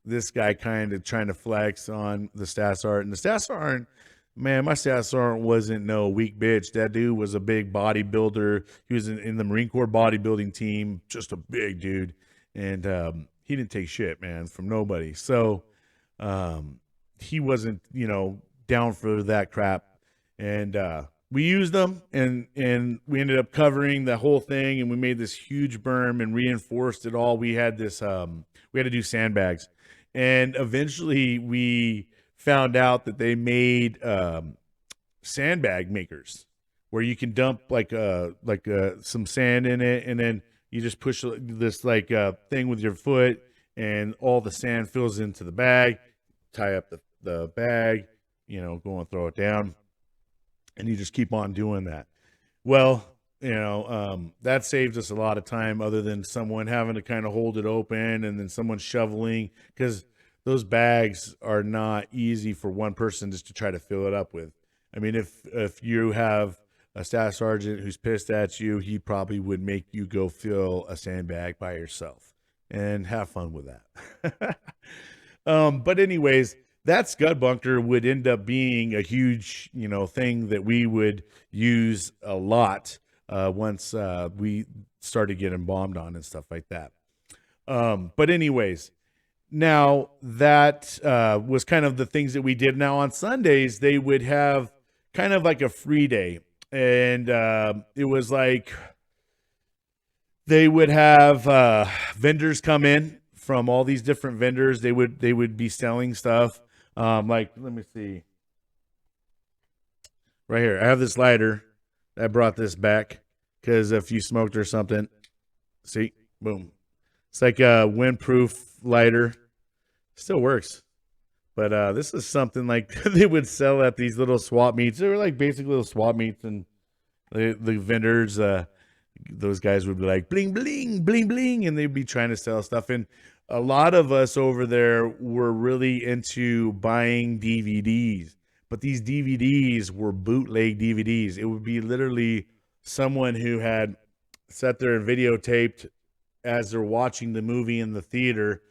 this guy kind of trying to flex on the staff sergeant. And the staff sergeant, man, my staff sergeant wasn't no weak bitch. That dude was a big bodybuilder. He was in the Marine Corps bodybuilding team, just a big dude. And he didn't take shit, man, from nobody. So he wasn't, down for that crap. And we used them, and we ended up covering the whole thing, and we made this huge berm and reinforced it all. We had this, we had to do sandbags. And eventually we found out that they made sandbag makers where you can dump some sand in it, and then you just push this thing with your foot, and all the sand fills into the bag. Tie up the bag, go and throw it down, and you just keep on doing that. Well, that saved us a lot of time, other than someone having to kind of hold it open and then someone shoveling, because those bags are not easy for one person just to try to fill it up with. I mean, if you have a staff sergeant who's pissed at you, he probably would make you go fill a sandbag by yourself and have fun with that. But anyways, that scud bunker would end up being a huge, thing that we would use a lot once we started getting bombed on and stuff like that. But anyways, now that was kind of the things that we did. Now on Sundays, they would have kind of like a free day. And it was like they would have vendors come in from all these different vendors. They would be selling stuff. Let me see. Right here, I have this lighter. I brought this back because if you smoked or something, see, boom. It's like a windproof lighter. Still works. But this is something like they would sell at these little swap meets. They were like basically little swap meets, and the vendors, those guys would be like, bling, bling, bling, bling, and they'd be trying to sell stuff. And a lot of us over there were really into buying DVDs, but these DVDs were bootleg DVDs. It would be literally someone who had sat there and videotaped as they're watching the movie in the theater,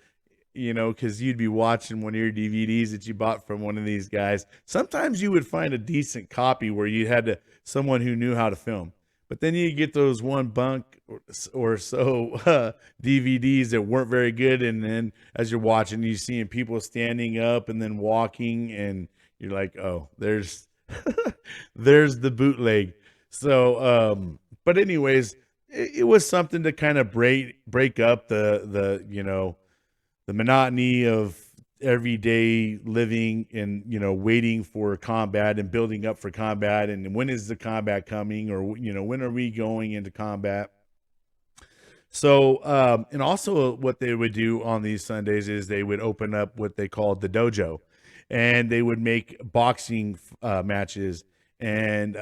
because you'd be watching one of your DVDs that you bought from one of these guys. Sometimes you would find a decent copy where you had someone who knew how to film. But then you get those one bunk or so DVDs that weren't very good, and then as you're watching, you seeing people standing up and then walking, and you're like, oh, there's there's the bootleg. So, but anyways, it was something to kind of break up the monotony of everyday living and waiting for combat and building up for combat, and when is the combat coming, or when are we going into combat. So and also what they would do on these Sundays is they would open up what they called the dojo, and they would make boxing matches, and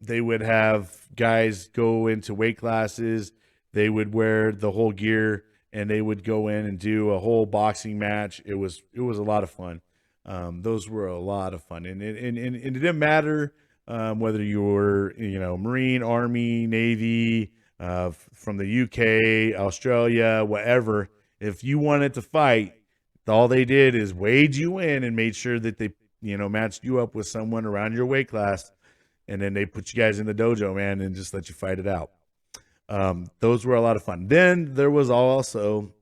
they would have guys go into weight classes. They would wear the whole gear, and they would go in and do a whole boxing match. It was a lot of fun. Those were a lot of fun, and it didn't matter whether you were Marine, Army, Navy, from the UK, Australia, whatever. If you wanted to fight, all they did is wade you in and made sure that they matched you up with someone around your weight class, and then they put you guys in the dojo, man, and just let you fight it out. Those were a lot of fun. Then there was also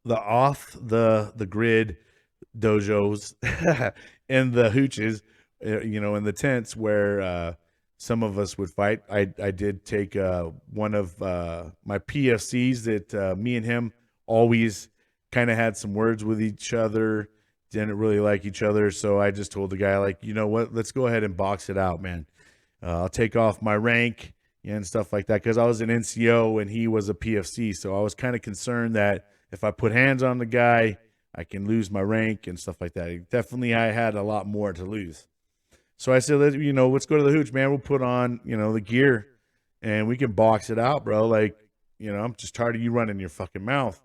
the off the grid dojos and the hooches, in the tents where some of us would fight. I did take one of my PFCs that me and him always kind of had some words with each other, didn't really like each other. So I just told the guy, like, you know what, let's go ahead and box it out, man. I'll take off my rank and stuff like that, because I was an NCO and he was a PFC. So I was kind of concerned that if I put hands on the guy, I can lose my rank and stuff like that. Definitely, I had a lot more to lose. So I said, let's go to the hooch, man. We'll put on, the gear, and we can box it out, bro. Like, I'm just tired of you running your fucking mouth.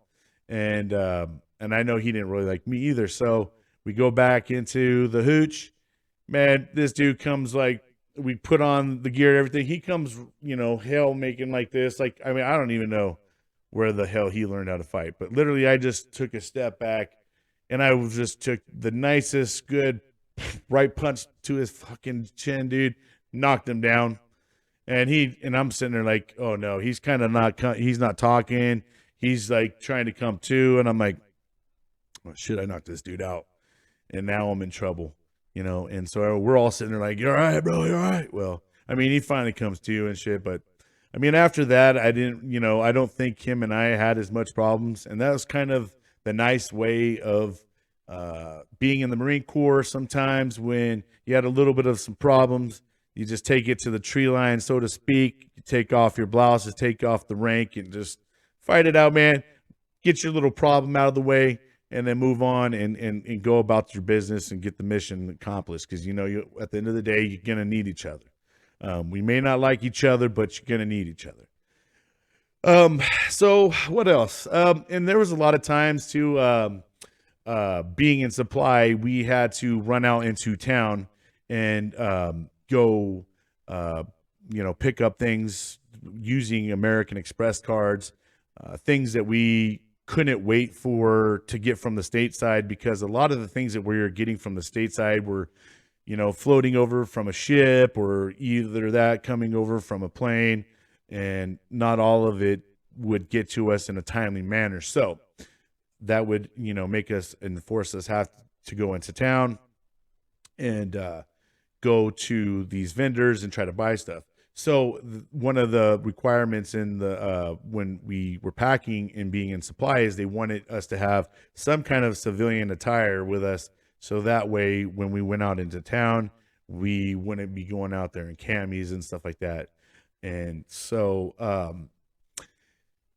And I know he didn't really like me either. So we go back into the hooch. Man, this dude comes, like, we put on the gear and everything. He comes, hell making like this. Like, I mean, I don't even know where the hell he learned how to fight. But literally, I just took a step back, and I just took the nicest, good right punch to his fucking chin, dude. Knocked him down. And I'm sitting there like, oh no, he's kind of he's not talking. He's like trying to come to. And I'm like, oh, shit, I knocked this dude out. And now I'm in trouble. And so we're all sitting there like, you're all right, bro, you're all right. Well, I mean, he finally comes to and shit, but I mean, after that, I don't think him and I had as much problems. And that was kind of the nice way of being in the Marine Corps. Sometimes when you had a little bit of some problems, you just take it to the tree line, so to speak. You take off your blouses, take off the rank, and just fight it out, man. Get your little problem out of the way, and then move on and go about your business and get the mission accomplished. Because, at the end of the day, you're going to need each other. We may not like each other, but you're going to need each other. So what else? And there was a lot of times too, being in supply, we had to run out into town and go, pick up things using American Express cards, things that we couldn't wait to get from the stateside, because a lot of the things that we were getting from the stateside were, floating over from a ship, or either that coming over from a plane, and not all of it would get to us in a timely manner. So that would, make us and force us have to go into town and go to these vendors and try to buy stuff. So one of the requirements in the when we were packing and being in supply is they wanted us to have some kind of civilian attire with us. So that way, when we went out into town, we wouldn't be going out there in camis and stuff like that. And so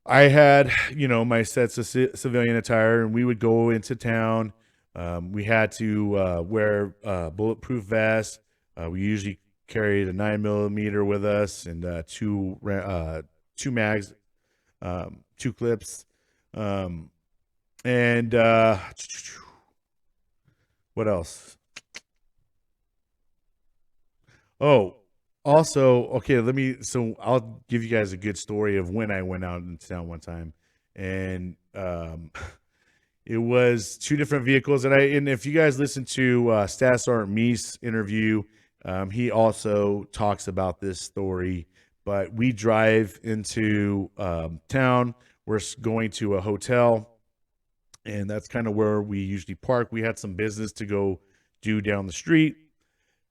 I had, my sets of civilian attire, and we would go into town. We had to wear bulletproof vests. We usually carried a 9mm with us, and two mags, 2 clips, and what else? Oh, also, okay, so I'll give you guys a good story of when I went out into town one time, and it was 2 different vehicles. And if you guys listen to Staff Sergeant Meese interview, he also talks about this story. But we drive into town. We're going to a hotel, and that's kind of where we usually park. We had some business to go do down the street.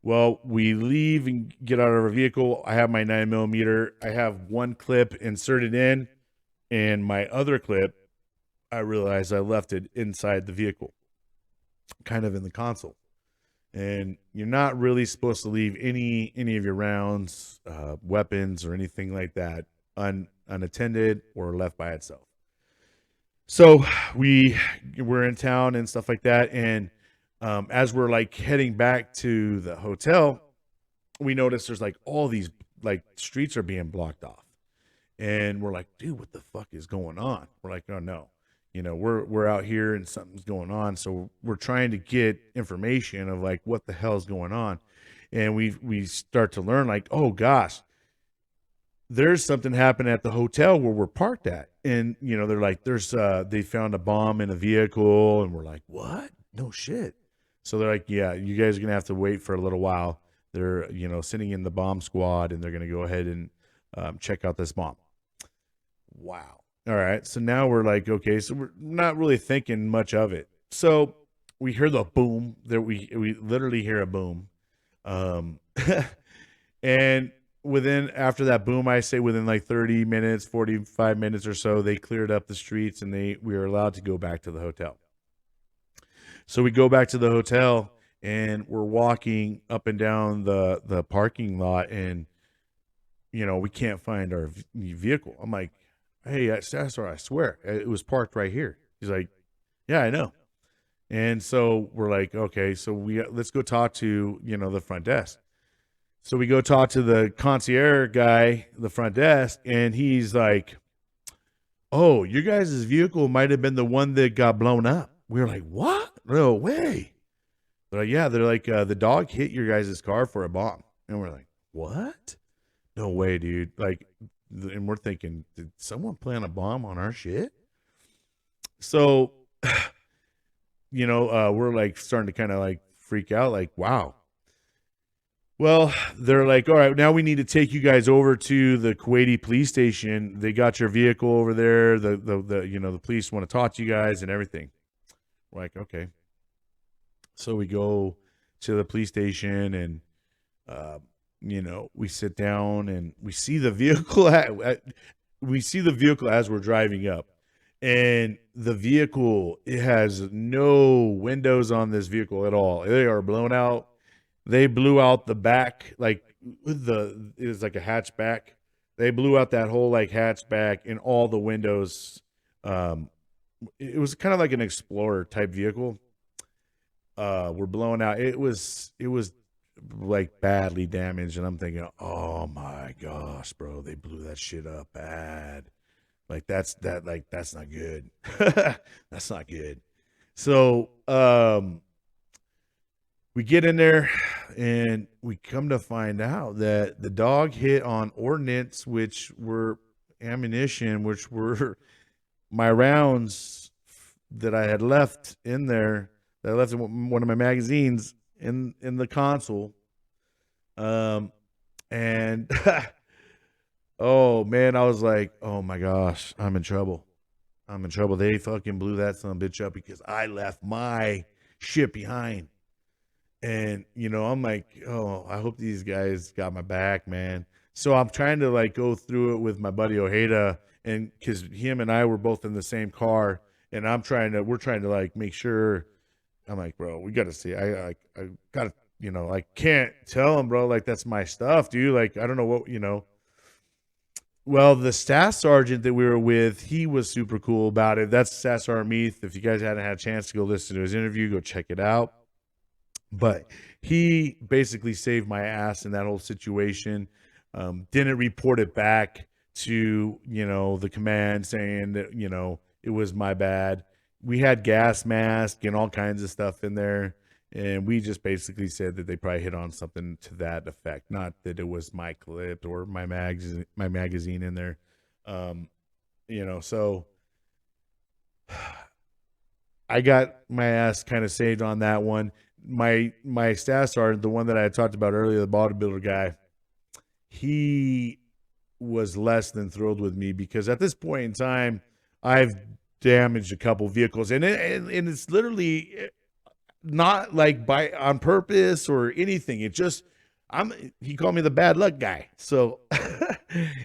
Well, we leave and get out of our vehicle. I have my 9mm. I have one clip inserted in, and my other clip, I realized I left it inside the vehicle, kind of in the console. And you're not really supposed to leave any of your rounds, weapons, or anything like that unattended or left by itself. So we're in town and stuff like that, and as we're like heading back to the hotel, we notice there's like all these like streets are being blocked off, and we're like, dude, what the fuck is going on? We're like, oh no, we're out here and something's going on. So we're trying to get information of like what the hell is going on, and we start to learn like, oh gosh, there's something happening at the hotel where we're parked at, and they're like, they found a bomb in a vehicle, and we're like, what? No shit. So they're like, yeah, you guys are gonna have to wait for a little while. They're sending in the bomb squad, and they're gonna go ahead and check out this bomb. Wow. All right. So now we're like, okay, so we're not really thinking much of it. So we hear the boom. There we literally hear a boom, and after that boom, I say within like 30 minutes, 45 minutes or so, they cleared up the streets, and we were allowed to go back to the hotel. So we go back to the hotel, and we're walking up and down the parking lot, and we can't find our vehicle. I'm like, hey, Sassar, I swear it was parked right here. He's like, yeah, I know. And so we're like, okay, so let's go talk to the front desk. So we go talk to the concierge guy, the front desk, and he's like, oh, your guys' vehicle might have been the one that got blown up. We were like, what? No way. They're like, yeah, they're like, the dog hit your guys' car for a bomb. And we're like, what? No way, dude. Like, and we're thinking, did someone plant a bomb on our shit? So, we're like starting to kind of like freak out, like, wow. Well, they're like, all right, now we need to take you guys over to the Kuwaiti police station. They got your vehicle over there. The police want to talk to you guys and everything. We're like, okay. So we go to the police station, and we sit down, and we see the vehicle as we're driving up. And the vehicle, it has no windows on this vehicle at all. They are blown out. They blew out the back, like it was like a hatchback. They blew out that whole like hatchback and all the windows. It was kind of like an Explorer type vehicle. Were blown out. It was like badly damaged, and I'm thinking, oh my gosh, bro, they blew that shit up bad. Like that's not good. That's not good. So we get in there, and we come to find out that the dog hit on ordnance, which were ammunition, which were my rounds that I had left in there, that I left in one of my magazines in the console. And oh man, I was like, oh my gosh, I'm in trouble. They fucking blew that son of a bitch up because I left my shit behind. And, I'm like, oh, I hope these guys got my back, man. So I'm trying to like go through it with my buddy Ojeda, and because him and I were both in the same car, and we're trying to like make sure. I'm like, bro, we got to see. I got to, I can't tell him, bro, like that's my stuff, dude. Like, I don't know what, Well, the staff sergeant that we were with, he was super cool about it. That's Staff Sergeant Meath. If you guys hadn't had a chance to go listen to his interview, go check it out. But he basically saved my ass in that whole situation. Didn't report it back to, the command saying that, it was my bad. We had gas mask and all kinds of stuff in there. And we just basically said that they probably hit on something to that effect. Not that it was my clip or my magazine in there. So I got my ass kind of saved on that one. My staff sergeant, the one that I had talked about earlier, the bodybuilder guy, he was less than thrilled with me because at this point in time, I've damaged a couple vehicles, and it's literally not like by on purpose or anything. It just he called me the bad luck guy. So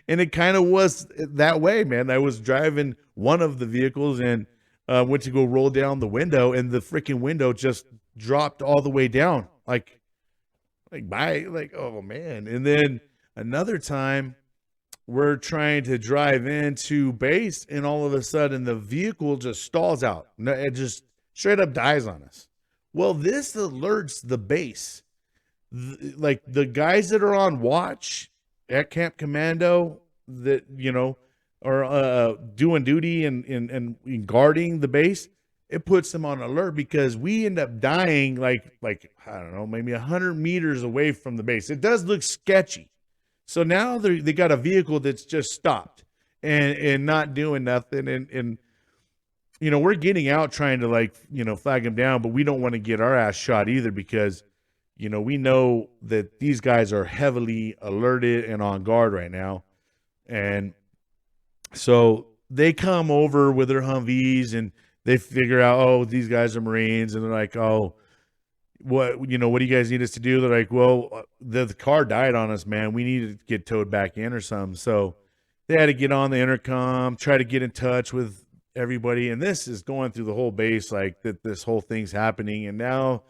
and it kind of was that way, man. I was driving one of the vehicles and went to go roll down the window, and the freaking window just dropped all the way down. Like oh man. And then another time we're trying to drive into base, and all of a sudden the vehicle just stalls out. No, it just straight up dies on us. Well, this alerts the base. Like the guys that are on watch at Camp Commando that, are doing duty and guarding the base, it puts them on alert because we end up dying like I don't know, maybe 100 meters away from the base. It does look sketchy. So now they got a vehicle that's just stopped and not doing nothing. And we're getting out trying to flag them down, but we don't want to get our ass shot either because, we know that these guys are heavily alerted and on guard right now. And so they come over with their Humvees and they figure out, oh, these guys are Marines. And they're like, oh, what do you guys need us to do? They're like, well, the car died on us, man. We need to get towed back in or something. So they had to get on the intercom, try to get in touch with everybody. And this is going through the whole base, like that this whole thing's happening. And now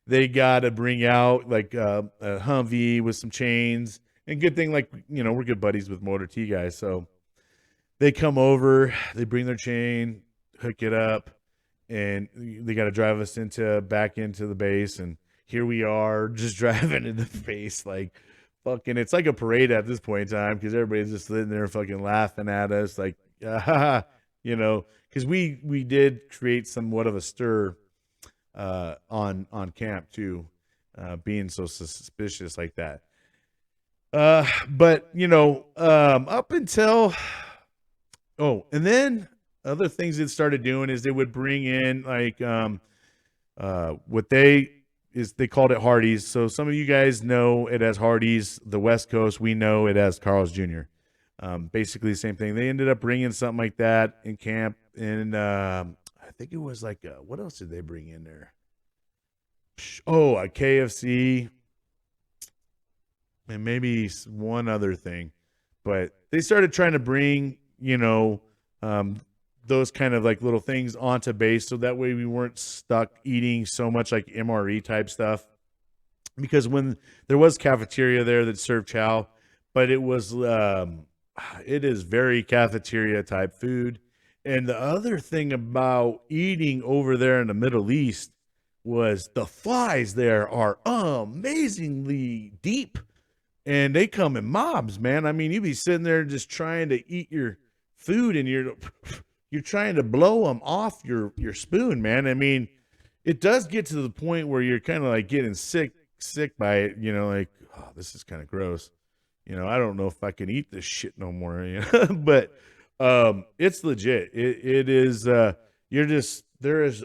they got to bring out like a Humvee with some chains. And good thing, we're good buddies with Motor T guys. So they come over, they bring their chain, hook it up, and they got to drive us back into the base. And here we are just driving in the base, like fucking, it's like a parade at this point in time because everybody's just sitting there fucking laughing at us, like, because we did create somewhat of a stir on camp too, being so suspicious like that. But up until and then other things it started doing is they would bring in what they called it Hardee's. So some of you guys know it as Hardee's. The West Coast, we know it as Carl's Jr. Basically the same thing. They ended up bringing something like that in camp, and I think it was what else did they bring in there? Oh, a KFC, and maybe one other thing. But they started trying to bring, those kind of like little things onto base, so that way we weren't stuck eating so much like MRE type stuff. Because when there was cafeteria there that served chow, but it was it is very cafeteria type food. And the other thing about eating over there in the Middle East was the flies there are amazingly deep, and they come in mobs, man. I mean, you be sitting there just trying to eat your food, and you're trying to blow them off your spoon, man. I mean, it does get to the point where you're kind of like getting sick by it, like, oh, this is kind of gross. I don't know if I can eat this shit no more, but it's legit. It is, there is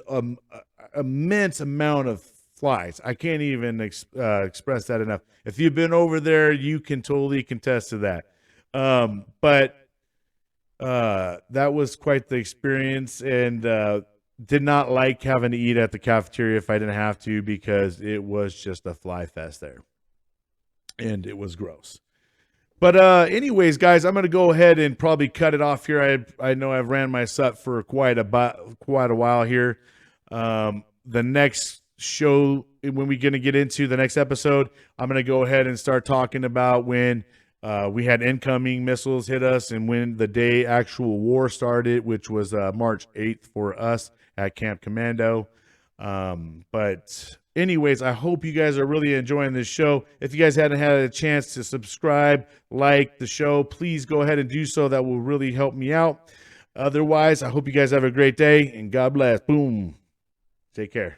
immense amount of flies. I can't even express that enough. If you've been over there, you can totally contest to that. But that was quite the experience, and did not like having to eat at the cafeteria if I didn't have to, because it was just a fly fest there, and it was gross. But anyways, guys, I'm going to go ahead and probably cut it off here. I know I've ran my set for quite a while here. The next show, when we're going to get into the next episode, I'm going to go ahead and start talking about when we had incoming missiles hit us and when the day actual war started, which was March 8th for us at Camp Commando. But anyways, I hope you guys are really enjoying this show. If you guys hadn't had a chance to subscribe, like the show, please go ahead and do so. That will really help me out. Otherwise, I hope you guys have a great day, and God bless. Boom. Take care.